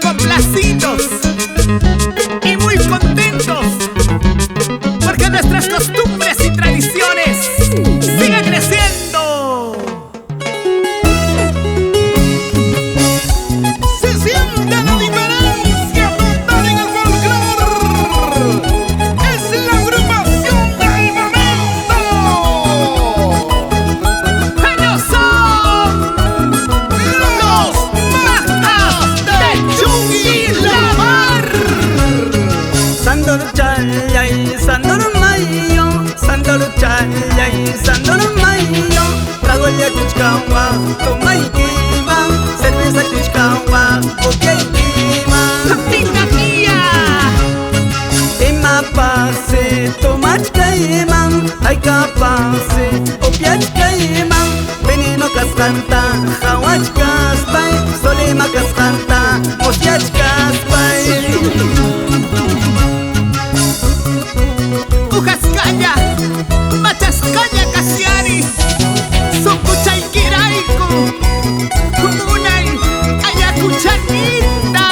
Complacidos y muy contentos porque nuestras costumbres y tradiciones siguen creciendo. Se siente la diferencia total en el folclore. Es la agrupación del momento. Ellos son los Majas de Chunguilamar. Sandoru chayay, sandoru mayo, sandoru chayay, sandoru mayo. Trago ya kuchkawa, toma y quema, cerveza kuchkawa, ok quema. ¡Pinta mía! Ema pase, toma chkaima, ay kapase, opia chkaima. Veneno kaskanta, hawach kaspay, solema kaskanta, mosya kaspay. Ujascaya, Machascaya, Casiari, Socuchay, Kiraico, Kumunay, Ayacuchanita.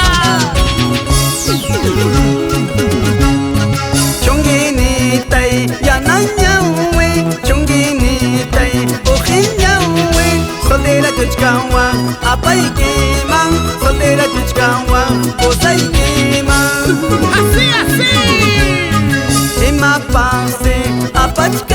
Chunginitay, yananyawe, chunginitay, ojinyawe. Soltera kuchkawa, apay quema, soltera kuchkawa, posay quema. Así, así. Ema pase, apachka.